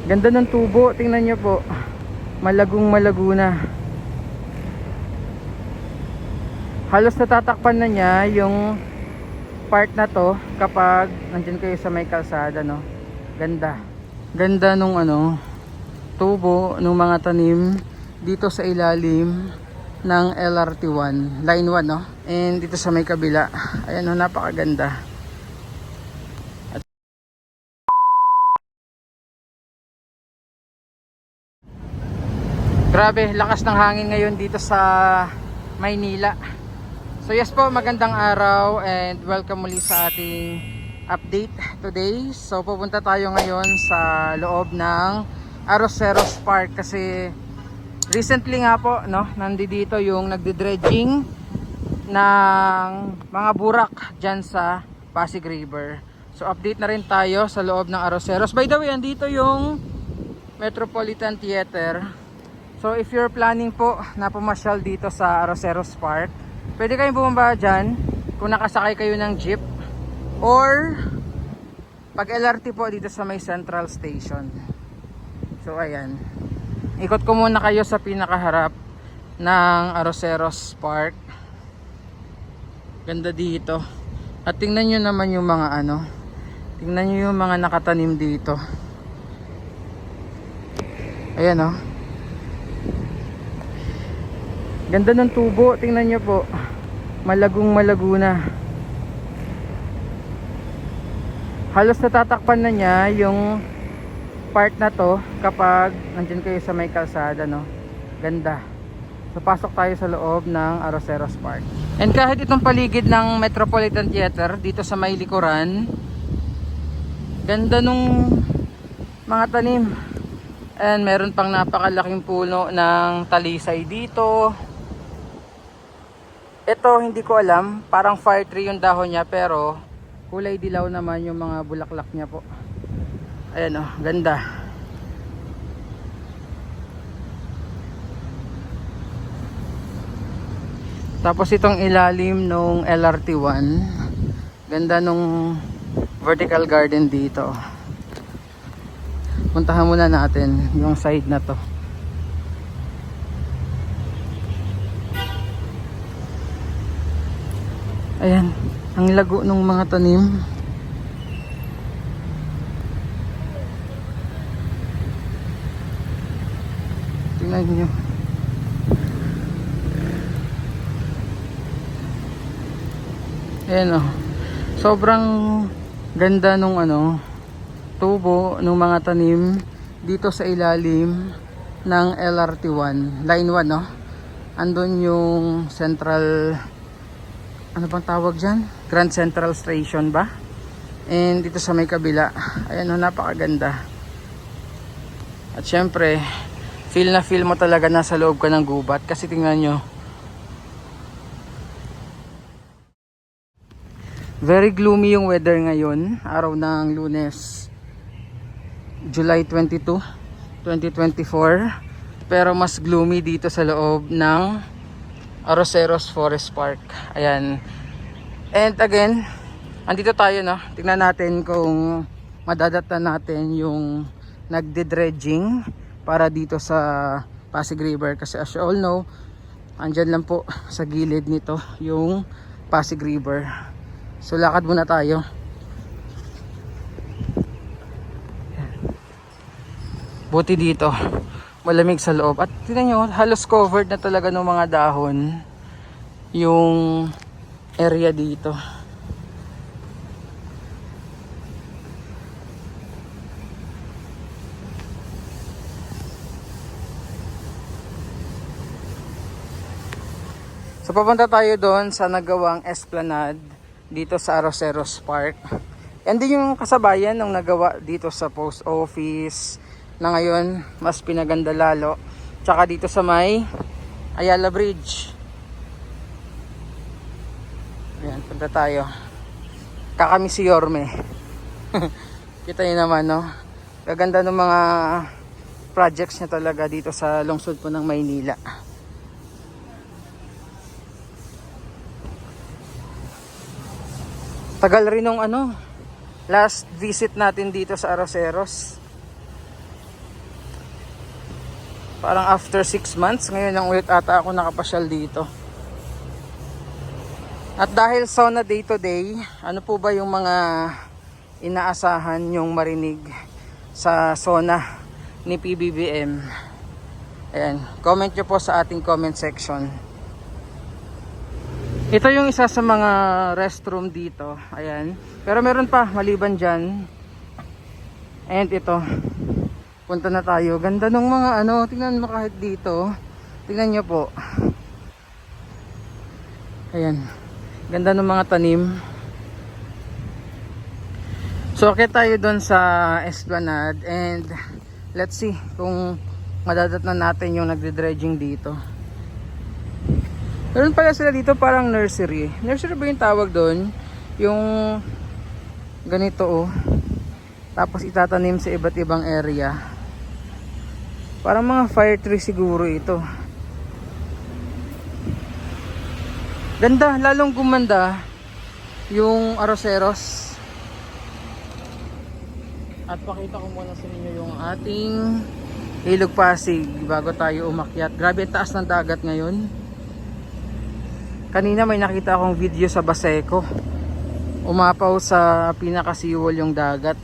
Ganda ng tubo, tingnan nyo po. Malagong malago na. Halos natatakpan na niya yung part na to kapag nandyan kayo sa may kalsada, no? Ganda. Ganda nung tubo nung mga tanim dito sa ilalim ng LRT1 line 1, no? And dito sa may kabila, ayan, no, napakaganda. Grabe, lakas ng hangin ngayon dito sa Maynila. So yes po, magandang araw and welcome muli sa ating update today. So pupunta tayo ngayon sa loob ng Arroceros Park kasi recently nga po, no, nandito yung nagdi-dredging ng mga burak dyan sa Pasig River. So update na rin tayo sa loob ng Arroceros. By the way, andito yung Metropolitan Theater. So if you're planning po na pumasyal dito sa Arroceros Park, pwede kayong bumaba dyan kung nakasakay kayo ng jeep or pag LRT po dito sa may Central Station. So ayan, ikot ko muna kayo sa pinakaharap ng Arroceros Park. Ganda dito. At tingnan nyo naman yung mga tingnan nyo yung mga nakatanim dito. Ayan, oh. Ganda ng tubo, tingnan nyo po. Malagong malago na. Halos natatakpan na niya yung part na to kapag nandyan kayo sa may kalsada, no? Ganda. So pasok tayo sa loob ng Arroceros Park. And kahit itong paligid ng Metropolitan Theater dito sa may likuran, ganda nung mga tanim. And meron pang napakalaking puno ng talisay dito. Ito hindi ko alam, parang fire tree yung dahon niya pero kulay dilaw naman yung mga bulaklak niya po. Ayan, oh, ganda. Tapos itong ilalim nung LRT1, ganda nung vertical garden dito. Puntahan muna natin yung side na to. Ayan, ang lago ng mga tanim. Tingnan nyo. Ayan, oh. Sobrang ganda nung tubo ng mga tanim dito sa ilalim ng LRT1 line 1, no? Andun yung central, ano bang tawag dyan? Grand Central Station ba? And dito sa may kabila, ayan, oh, napakaganda. At syempre, feel na feel mo talaga nasa loob ka ng gubat kasi tingnan nyo, very gloomy yung weather ngayon, araw ng Lunes, July 22, 2024. Pero mas gloomy dito sa loob ng Arroceros Forest Park. Ayan. And again, andito tayo, no? Tingnan natin kung madadatan natin yung nagdi-dredging para dito sa Pasig River. Kasi as you all know, andyan lang po sa gilid nito yung Pasig River. So lakad muna tayo. Buti dito malamig sa loob. At tingnan nyo, halos covered na talaga ng mga dahon yung area dito. So papunta tayo doon sa nagawang esplanade dito sa Arroceros Park. Yan din yung kasabayan ng nagawa dito sa post office na ngayon mas pinaganda lalo. Tsaka dito sa may Ayala Bridge. Ayan, punta tayo. Kakami si Yorme. Kita niyo naman, no? Gaganda ng mga projects niya talaga dito sa lungsod po ng Maynila. Tagal rin nung last visit natin dito sa Arroceros. Parang after 6 months, ngayon lang ulit ata ako nakapasyal dito. At dahil sauna day to day, ano po ba yung mga inaasahan yung marinig sa sauna ni PBBM? Ayan, comment nyo po sa ating comment section. Ito yung isa sa mga restroom dito. Ayan, pero meron pa maliban dyan. And ito, punta na tayo. Ganda ng mga ano, tingnan mo kahit dito. Tingnan nyo po. Ayan, ganda ng mga tanim. So okay tayo doon sa Esplanade and let's see kung madadatnan natin yung nagde-dredging dito. Meron pala sila dito parang nursery. Nursery ba yung tawag doon? Yung ganito oh. Tapos itatanim sa iba't ibang area. Parang mga fire tree siguro ito. Ganda, lalong gumanda yung Arroceros. At pakita ko muna sa inyo yung ating Ilog Pasig bago tayo umakyat. Grabe taas ng dagat ngayon. Kanina may nakita akong video sa Baseco. Umapaw sa pinakasiwol yung dagat.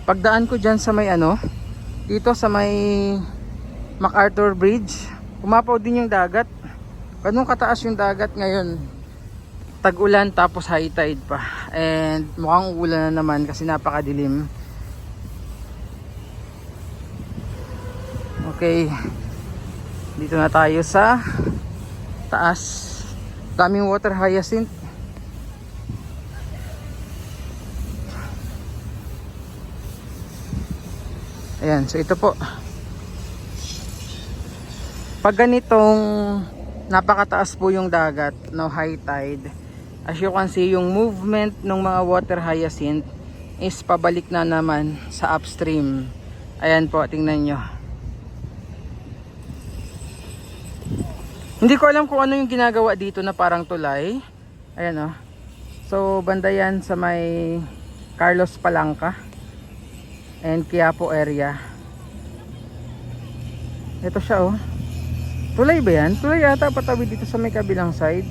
Pagdaan ko dyan sa may ano, dito sa may MacArthur Bridge, umapaw din yung dagat. Ganun kataas yung dagat ngayon. Tag-ulan tapos high tide pa. And mukhang ulan na naman kasi napakadilim. Okay, dito na tayo sa taas. Daming water hyacinth. Ayan, so ito po. Pag ganitong napakataas po yung dagat, no high tide, as you can see, yung movement ng mga water hyacinth is pabalik na naman sa upstream. Ayan po, tingnan nyo. Hindi ko alam kung ano yung ginagawa dito na parang tulay. Ayan o. So banda yan sa may Carlos Palanca and Quiapo area. Ito siya oh. Tulay ba yan? Tulay yata patawid dito sa may kabilang side.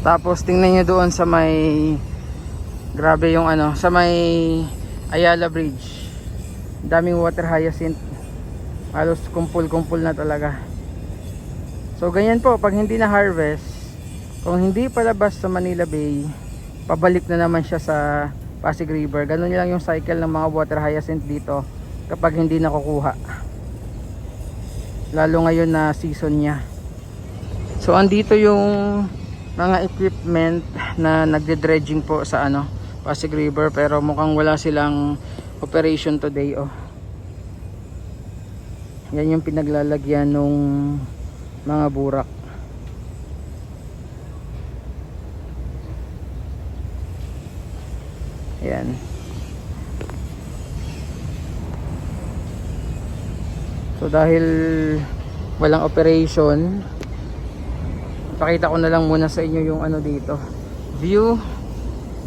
Tapos tingnan nyo doon sa may, grabe yung ano, sa may Ayala Bridge. Daming water hyacinth. Halos kumpul-kumpul na talaga. So ganyan po, pag hindi na harvest, kung hindi palabas sa Manila Bay, pabalik na naman siya sa Pasig River. Ganun lang yung cycle ng mga water hyacinth dito kapag hindi nakukuha. Lalo ngayon na season niya. So andito yung mga equipment na nagde-dredging po sa ano, Pasig River, pero mukhang wala silang operation today oh. Yan yung pinaglalagyan nung mga burak. Ayan. So dahil walang operation, pakita ko na lang muna sa inyo yung ano dito, view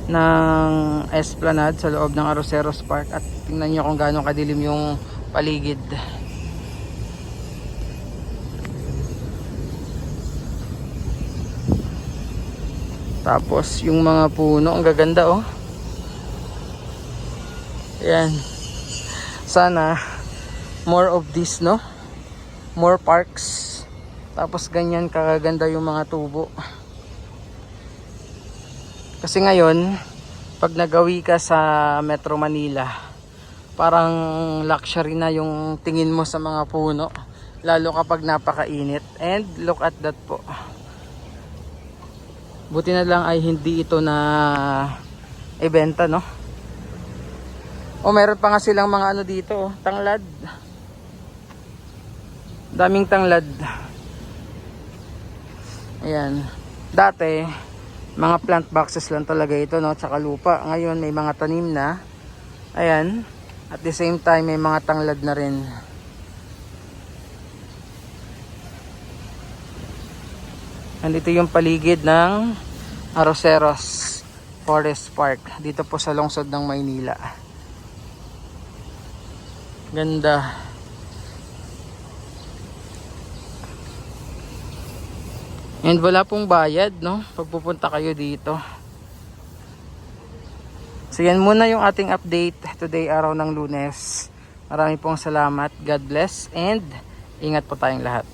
ng Esplanade sa loob ng Arroceros Park, at tingnan nyo kung gaano kadilim yung paligid. Tapos yung mga puno, ang gaganda oh. Ayan. Sana more of this, no? More parks. Tapos ganyan kaganda yung mga tubo. Kasi ngayon, pag nagawi ka sa Metro Manila, parang luxury na yung tingin mo sa mga puno. Lalo kapag napakainit. And look at that po. Buti na lang ay hindi ito na ibenta, no? O meron pa nga silang mga ano dito, oh, tanglad. Daming tanglad. Ayan. Dati, mga plant boxes lang talaga ito, no? Tsaka lupa. Ngayon may mga tanim na. Ayan. At the same time may mga tanglad na rin. Andito yung paligid ng Arroceros Forest Park dito po sa lungsod ng Maynila. Ganda. And wala pong bayad, no? Pag pupunta kayo dito. So yan muna yung ating update today, araw ng Lunes. Marami pong salamat. God bless and ingat po tayong lahat.